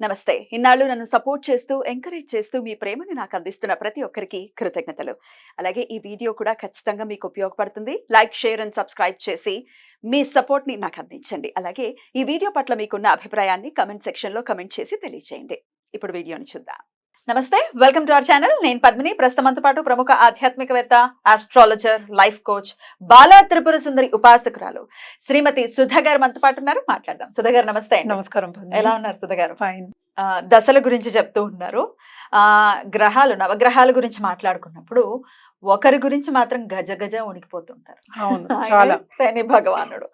నమస్తే. ఇన్నాళ్ళు నన్ను సపోర్ట్ చేస్తూ, ఎంకరేజ్ చేస్తూ మీ ప్రేమని నాకు అందిస్తున్న ప్రతి ఒక్కరికి కృతజ్ఞతలు. అలాగే ఈ వీడియో కూడా ఖచ్చితంగా మీకు ఉపయోగపడుతుంది. లైక్, షేర్ అండ్ సబ్స్క్రైబ్ చేసి మీ సపోర్ట్‌ని నాకు అందించండి. అలాగే ఈ వీడియో పట్ల మీకున్న అభిప్రాయాన్ని కామెంట్ సెక్షన్‌లో కామెంట్ చేసి తెలియజేయండి. ఇప్పుడు వీడియోని చూద్దాం. నమస్తే. Welcome to our channel. నేను పద్మిని. ప్రస్తుతం మనతో పాటు ప్రముఖ ఆధ్యాత్మికవేత్త, astrologer, life coach, Bala Tripura Sundari ఉపాసకురాలు శ్రీమతి సుధ గారు మనతో పాటు ఉన్నారు. మాట్లాడదాం. సుధ గారు నమస్తే అండి. నమస్కారం. ఎలా ఉన్నారు సుధ గారు? ఫైన్. దశల గురించి చెప్తూ ఉన్నారు. గ్రహాలు, నవగ్రహాల గురించి మాట్లాడుకున్నప్పుడు ఒకరి గురించి మాత్రం గజ గజ వణికిపోతుంటారు. అవును, చాలా. శని భగవానుడు.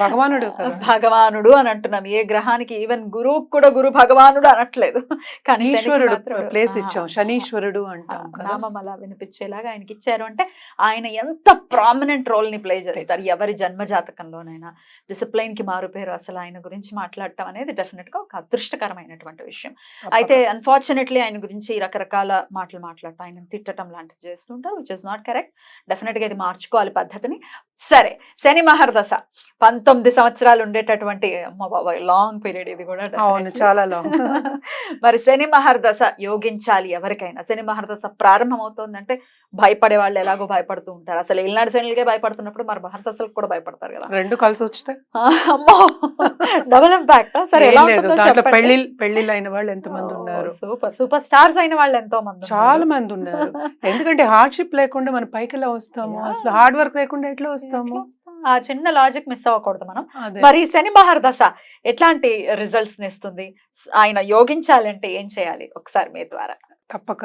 భగవానుడు కదా. భగవానుడు అని అంటున్నాం. ఏ గ్రహానికి, ఈవెన్ గురువుకు కూడా గురు భగవానుడు అనట్లేదు. కానీ శనికి ఈశ్వరుడు మాత్రం ప్లేస్ ఇచ్చాం, శనీశ్వరుడు అంటాం కదా. నామం అలా వినిపించేలాగా ఆయనకి ఇచ్చారు అంటే ఆయన ఎంత ప్రామినెంట్ రోల్ ని ప్లే చేస్తారు ఎవరి జన్మ జాతకంలోనైనా. డిసిప్లైన్ కి మారుపేరు. అసలు ఆయన గురించి మాట్లాడటం అనేది డెఫినెట్ గా ఒక అదృష్టకరమైనటువంటి విషయం. అయితే అన్ఫార్చునేట్లీ ఆయన గురించి రకరకాల మాటలు మాట్లాడటం, ఆయన తిట్టడం లాంటివి చేస్తుంటారు, which is not correct. Definite గా ఇది మార్చుకోవాలి పద్ధతిని. సరే, శని మహర్దశ 19 సంవత్సరాలు ఉండేటటువంటి లాంగ్ పీరియడ్ ఇది కూడా. అవును, చాలా లాంగ్. మరి శని మహర్దశ యోగించాలి ఎవరికైనా. శని మహర్దశ ప్రారంభం అవుతోందంటే భయపడే వాళ్ళు ఎలాగో భయపడుతూ ఉంటారు. అసలు ఏళ్ళనాడు శనులకే భయపడుతున్నప్పుడు మరి మహర్దశలకు కూడా భయపడతారు కదా. రెండు కలిసి వస్తే అమ్మో, డబుల్ ఇంపాక్ట్. సరే, ఎలా ఉంటుందో దాంట్లో చెప్పండి. పెళ్లిళ్ళు అయిన వాళ్ళు ఎంత మంది ఉన్నారు. సూపర్ సూపర్ స్టార్స్ అయిన వాళ్ళు ఎంతో మంది చాలా మంది ఉన్నారు. ఎందుకంటే హార్డ్షిప్ లేకుండా మనం పైకి ఎలా వస్తాము, అసలు హార్డ్ వర్క్ లేకుండా ఎట్లా వస్తాము. ఆ చిన్న లాజిక్ మిస్ అవ్వకూడదు మనం. మరి శని మహర్దశ ఎట్లాంటి రిజల్ట్స్ ఇస్తుంది? ఆయన యోగించాలంటే ఏం చేయాలి ఒకసారి మీ ద్వారా? తప్పక.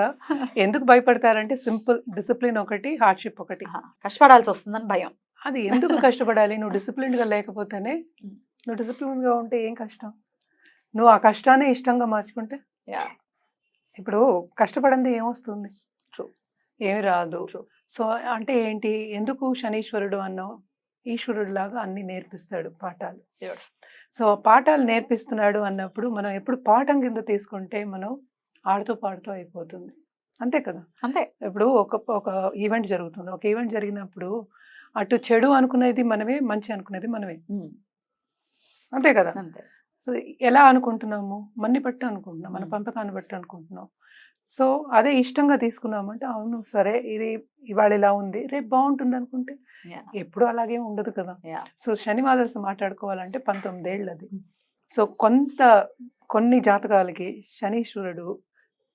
ఎందుకు భయపడతారంటే సింపుల్, డిసిప్లిన్ ఒకటి, హార్డ్షిప్ ఒకటి. కష్టపడాల్సి వస్తుందని భయం. అది ఎందుకు కష్టపడాలి? నువ్వు డిసిప్లిన్ గా లేకపోతేనే. నువ్వు డిసిప్లిన్ గా ఉంటే ఏం కష్టం? నువ్వు ఆ కష్టాన్ని ఇష్టంగా మార్చుకుంటే. ఇప్పుడు కష్టపడింది ఏమొస్తుంది? ఏమి రాదు. సో అంటే ఏంటి, ఎందుకు శనీశ్వరుడు అన్నావు? ఈశ్వరుడు లాగా అన్ని నేర్పిస్తాడు పాఠాలు. సో పాఠాలు నేర్పిస్తున్నాడు అన్నప్పుడు మనం ఎప్పుడు పాఠం కింద తీసుకుంటే మనం ఆడుతూ పాడుతూ అయిపోతుంది. అంతే కదా. అంతే. ఇప్పుడు ఒక ఈవెంట్ జరుగుతుంది. ఒక ఈవెంట్ జరిగినప్పుడు అటు చెడు అనుకునేది మనమే, మంచి అనుకునేది మనమే. అంతే కదా. సో ఎలా అనుకుంటున్నాము? మన్ని బట్టి అనుకుంటున్నాం, మన పంపకాన్ని బట్టి అనుకుంటున్నాం. సో అదే ఇష్టంగా తీసుకున్నామంటే అవును సరే, ఇది ఇవాళ ఇలా ఉంది, రేపు బాగుంటుంది అనుకుంటే ఎప్పుడు అలాగే ఉండదు కదా. సో శని మహర్దశ మాట్లాడుకోవాలంటే 19 ఏళ్ళు అది. సో కొన్ని జాతకాలకి శనీశ్వరుడు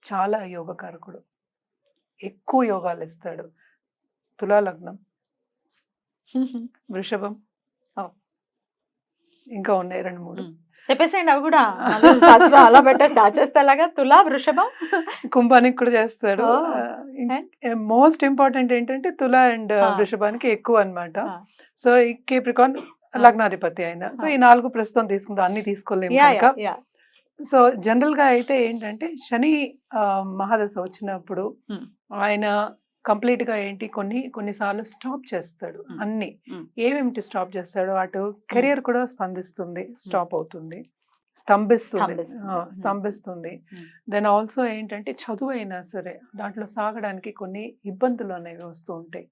చాలా యోగకారకుడు, ఎక్కువ యోగాలు ఇస్తాడు. తులా లగ్నం, వృషభం, ఇంకా ఉన్నాయి 2-3 చెప్పేసేయండి. అవి కూడా అలా పెట్టేసి దాచేస్తే అలాగా. తులా, వృషభం, కుంభానికి కూడా చేస్తాడు. మోస్ట్ ఇంపార్టెంట్ ఏంటంటే తులా అండ్ వృషభానికి ఎక్కువ అన్నమాట. సో ఈ కేప్రికాన్ లగ్నాధిపతి అయిన. సో ఈ 4 ప్రస్తుతం తీసుకుందాం, అన్ని తీసుకోలేము కనుక. సో జనరల్ గా అయితే ఏంటంటే శని మహాదశ వచ్చినప్పుడు ఆయన కంప్లీట్ గా ఏంటి, కొన్నిసార్లు స్టాప్ చేస్తాడు అన్ని. ఏమేమిటి స్టాప్ చేస్తాడు? అటు కెరియర్ కూడా స్పందిస్తుంది, స్టాప్ అవుతుంది, స్తంభిస్తుంది. దెన్ ఆల్సో ఏంటంటే చదువు అయినా సరే దాంట్లో సాగడానికి కొన్ని ఇబ్బందులు అనేవి వస్తూ ఉంటాయి.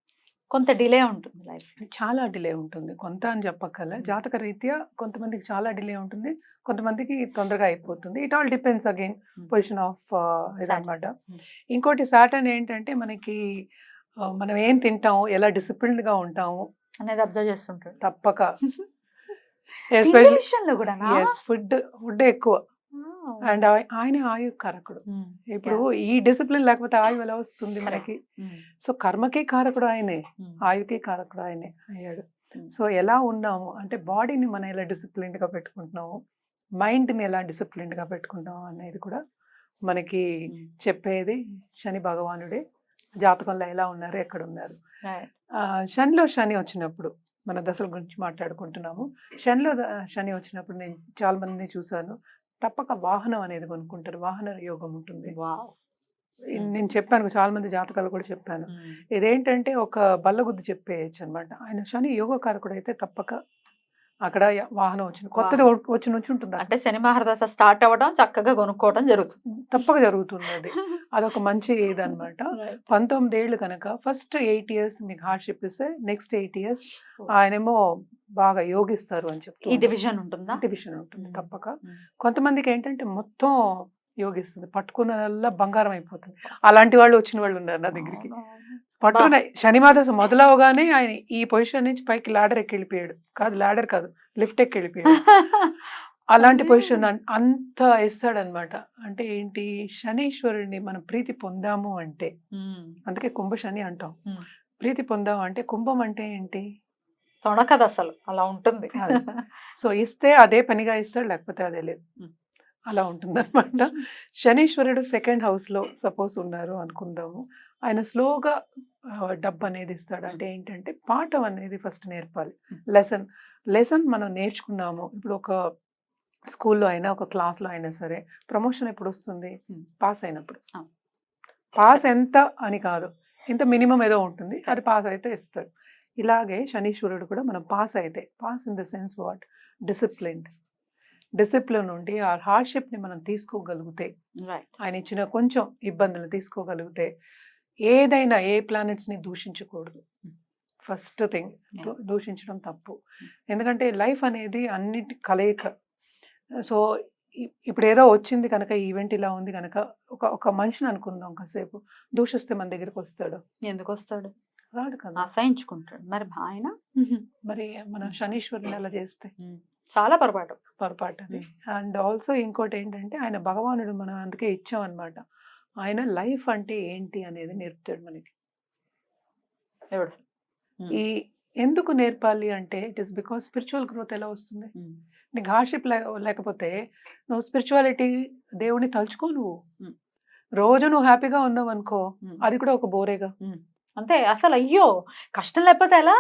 కొంత డిలే ఉంటుంది లైఫ్. చాలా డిలే ఉంటుంది. కొంత అని చెప్పక్కర్లే, జాతక రీత్యా కొంతమందికి చాలా డిలే ఉంటుంది, కొంతమందికి తొందరగా అయిపోతుంది. It all depends again position of ఇదన్నమాట. ఇంకోటి సాటర్న్ ఏంటంటే మనకి మనం ఏం తింటాము, ఎలా డిసిప్లిన్డ్ గా ఉంటాము అనేది అబ్జర్వ్ చేస్తుంటాడు తప్పక. ఫుడ్ ఎక్కువ. అండ్ ఆయన ఆయు కారకుడు. ఇప్పుడు ఈ డిసిప్లిన్ లేకపోతే ఆయు ఎలా వస్తుంది మనకి? సో కర్మకి కారకుడు ఆయనే, ఆయుకి కారకుడు ఆయనే అయ్యాడు. సో ఎలా ఉన్నాము అంటే బాడీని మనం ఎలా డిసిప్లిన్డ్ గా పెట్టుకుంటున్నాము, మైండ్ని ఎలా డిసిప్లిన్డ్ గా పెట్టుకుంటాము అనేది కూడా మనకి చెప్పేది శని భగవానుడే. జాతకంలో ఎలా ఉన్నారు, ఎక్కడ ఉన్నారు. శనిలో శని వచ్చినప్పుడు మన దశల గురించి మాట్లాడుకుంటున్నాము. శనిలో శని వచ్చినప్పుడు నేను చాలా మందిని చూసాను, తప్పక వాహనం అనేది కొనుక్కుంటారు. వాహన యోగం ఉంటుంది. నేను చెప్పాను, చాలా మంది జాతకాలు కూడా చెప్పాను. ఇదేంటంటే ఒక బల్లగుద్ది చెప్పేయచ్చు అనమాట. ఆయన శని యోగకారకుడు అయితే తప్పక అక్కడ వాహనం కొత్తది వచ్చి నుంచి ఉంటుంది. అంటే శని మహర్దశ స్టార్ట్ అవ్వడం, చక్కగా కొనుక్కోవడం జరుగుతుంది, తప్పక జరుగుతుంది. అది అదొక మంచి ఇదనమాట. 19 ఏళ్ళు కనుక ఫస్ట్ 8 years మీకు హార్డ్షిప్ ఇస్తే నెక్స్ట్ 8 years ఆయనేమో బాగా యోగిస్తారు అని ఈ చెప్తూ డివిజన్ ఉంటుందా? డివిజన్ ఉంటుంది మ్మ్. తప్పక. మ్మ్. కొంతమందికి ఏంటంటే మొత్తం యోగిస్తుంది, పట్టుకున్నదల్లా బంగారం అయిపోతుంది. అలాంటి వాళ్ళు వచ్చిన వాళ్ళు ఉన్నారు నా దగ్గరికి. అవును. పట్టుకున్న శనిమాదశ మొదలవగానే ఆయన ఈ పొజిషన్ నుంచి పైకి లాడర్ ఎక్కి వెళ్ళిపోయాడు. కాదు లాడర్ కాదు, లిఫ్ట్ ఎక్కి వెళ్ళిపోయాడు. అలాంటి పొజిషన్ అంత ఇస్తాడనమాట. అంటే ఏంటి, శనీశ్వరుడిని మనం ప్రీతి పొందాము అంటే, మ్మ్. అందుకే కుంభ శని అంటాం. మ్మ్. ప్రీతి పొందాము అంటే కుంభం అంటే ఏంటి, తొణకదు అసలు, అలా ఉంటుంది. అది. సో ఇస్తే అదే పనిగా ఇస్తాడు, లేకపోతే అదే లేదు, మ్మ్. అలా ఉంటుందన్నమాట. శనీశ్వరుడు సెకండ్ హౌస్ లో సపోజ్ ఉన్నారు అనుకుందాము, ఆయన స్లోగా డబ్బు అనేది ఇస్తాడు. అంటే ఏంటంటే పాఠం అనేది ఫస్ట్ నేర్పాలి. లెసన్ లెసన్ మనం నేర్చుకున్నాము. ఇప్పుడు ఒక స్కూల్లో అయినా ఒక క్లాస్లో అయినా సరే ప్రమోషన్ ఎప్పుడు వస్తుంది, పాస్ అయినప్పుడు. పాస్ ఎంత అని కాదు, ఇంత మినిమం ఏదో ఉంటుంది, అది పాస్ అయితే ఇస్తాడు. ఇలాగే శనీశ్వరుడు కూడా మనం పాస్ అయితే, pass in the sense what, discipline ఉండి ఆ హార్డ్షిప్ని మనం తీసుకోగలిగితే, ఆయన ఇచ్చిన కొంచెం ఇబ్బందులు తీసుకోగలిగితే, ఏదైనా ఏ ప్లానెట్స్ని దూషించకూడదు. ఫస్ట్ థింగ్, దూషించడం తప్పు. ఎందుకంటే లైఫ్ అనేది అన్నిటి కలయిక. సో ఇప్పుడు ఏదో వచ్చింది కనుక, ఈవెంట్ ఇలా ఉంది కనుక, ఒక మనిషిని అనుకుందాం కాసేపు, దూషిస్తే మన దగ్గరికి వస్తాడు? ఎందుకు వస్తాడు? రాడు కదా, అసహించుకుంటాడు. మరి ఆయన మరి మనం శనీశ్వరుని అలా చేస్తే చాలా పొరపాటు అది. అండ్ ఆల్సో ఇంకోటి ఏంటంటే, ఆయన భగవానుడు, మనం అందుకే ఇచ్చాం అనమాట. ఆయన లైఫ్ అంటే ఏంటి అనేది నేర్పుతాడు మనకి. ఈ ఎందుకు నేర్పాలి అంటే, it is because spiritual growth ఎలా వస్తుంది. నీకు హార్డ్షిప్ లేకపోతే నువ్వు స్పిరిచువాలిటీ, దేవుడిని తలుచుకో. నువ్వు రోజు నువ్వు హ్యాపీగా ఉన్నావు అనుకో, అది కూడా ఒక బోరేగా. అంతే అసలు. అయ్యో, కష్టం లేకపోతే ఎలా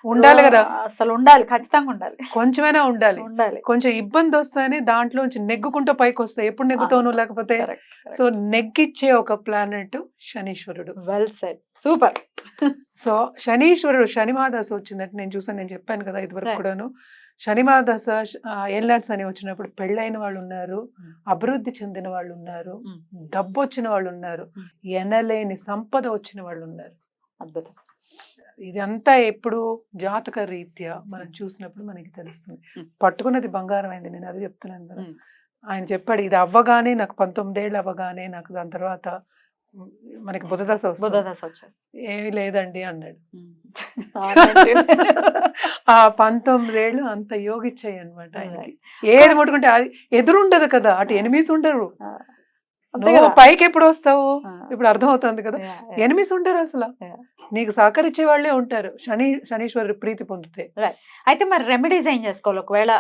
ఉండాలి కదా, అసలు ఉండాలి, ఖచ్చితంగా ఉండాలి, కొంచెమైనా ఉండాలి. ఉండాలి. కొంచెం ఇబ్బంది వస్తాయని దాంట్లోంచి నెగ్గుకుంటూ పైకి వస్తాయి. ఎప్పుడు నెగ్గుతావు నువ్వు లేకపోతే. సో నెగ్గిచ్చే ఒక ప్లానెట్ శనీశ్వరుడు. Well said, super. సో శనీశ్వరుడు శనిమాదశ వచ్చిందంటే, నేను చూసాను, నేను చెప్పాను కదా ఇదివరకు కూడాను, శనిమాదశ ఏలినాట్స్ అని వచ్చినప్పుడు పెళ్ళైన వాళ్ళు ఉన్నారు, అభివృద్ధి చెందిన వాళ్ళు ఉన్నారు, డబ్బు వచ్చిన వాళ్ళు ఉన్నారు, ఎనలేని సంపద వచ్చిన వాళ్ళు ఉన్నారు. అద్భుతం. ఇదంతా ఎప్పుడు జాతక రీత్యా మనం చూసినప్పుడు మనకి తెలుస్తుంది. పట్టుకున్నది బంగారం అయింది, నేను అది చెప్తున్నాను కదా. ఆయన చెప్పాడు, ఇది అవ్వగానే నాకు 19 ఏళ్ళు అవ్వగానే నాకు దాని తర్వాత మనకి బుధదశ వచ్చేస్తుంది. ఏమీ లేదండి అన్నాడు. ఆ 19 ఏళ్ళు అంత యోగిచ్చాయి అనమాట ఆయనకి. ఏది ముట్టుకుంటే అది ఎదురుండదు కదా, అటు ఎనిమిస్ ఉండరు. నువ్వు పైకి ఎప్పుడు వస్తావు, ఇప్పుడు అర్థమవుతుంది కదా, ఎనిమిస్ ఉంటారు అసలు, నీకు సహకరించే వాళ్ళే ఉంటారు శనీశ్వరుడు ప్రీతి పొందితే. అయితే మరి రెమెడీస్ ఏం చేసుకోవాలి? ఒకవేళ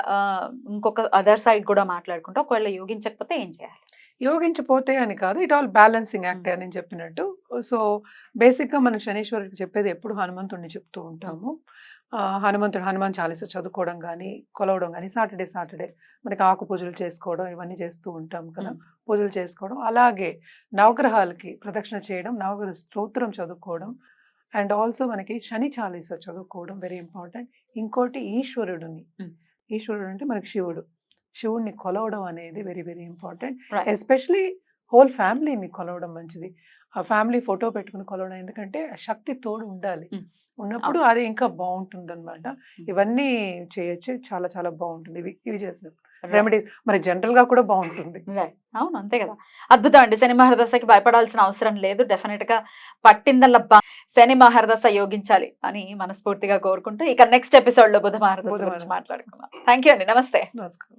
ఇంకొక అదర్ సైడ్ కూడా మాట్లాడుకుంటే, ఒకవేళ యోగించకపోతే ఏం చేయాలి? యోగించపోతే అని కాదు, ఇట్ ఆల్ బ్యాలెన్సింగ్ యాక్ట్ అని చెప్పినట్టు. సో బేసిక్గా మనం శనీశ్వరుడికి చెప్పేది ఎప్పుడు హనుమంతుడిని చెప్తూ ఉంటాము. హనుమాన్ చాలీసా చదువుకోవడం కానీ, కొలవడం కానీ, సాటర్డే మనకి ఆకు పూజలు చేసుకోవడం, ఇవన్నీ చేస్తూ ఉంటాం కదా, పూజలు చేసుకోవడం. అలాగే నవగ్రహాలకి ప్రదక్షిణ చేయడం, నవగ్రహ స్తోత్రం చదువుకోవడం, అండ్ ఆల్సో మనకి శని చాలీసా చదువుకోవడం వెరీ ఇంపార్టెంట్. ఇంకోటి ఈశ్వరుడు అంటే మనకి శివుడిని కొలవడం అనేది very very important. Especially whole ఫ్యామిలీని కొలవడం మంచిది. ఆ ఫ్యామిలీ ఫోటో పెట్టుకుని కొలవడం, ఎందుకంటే శక్తి తోడు ఉండాలి. ఉన్నప్పుడు అది ఇంకా బాగుంటుంది అనమాట. ఇవన్నీ చేయొచ్చు, చాలా చాలా బాగుంటుంది ఇవి చేసినప్పుడు. రెమెడీస్ మరి జనరల్ గా కూడా బాగుంటుంది. అవును, అంతే కదా. అద్భుతం అండి. శని మహర్దశకి భయపడాల్సిన అవసరం లేదు. డెఫినెట్ గా పట్టిందల్లా శని మహర్దశ యోగించాలి అని మనస్ఫూర్తిగా కోరుకుంటూ, ఇక నెక్స్ట్ ఎపిసోడ్ లో బుధ మహర్దశ గురించి మాట్లాడుకుందాం. థ్యాంక్ యూ అండి. నమస్తే. నమస్కారం.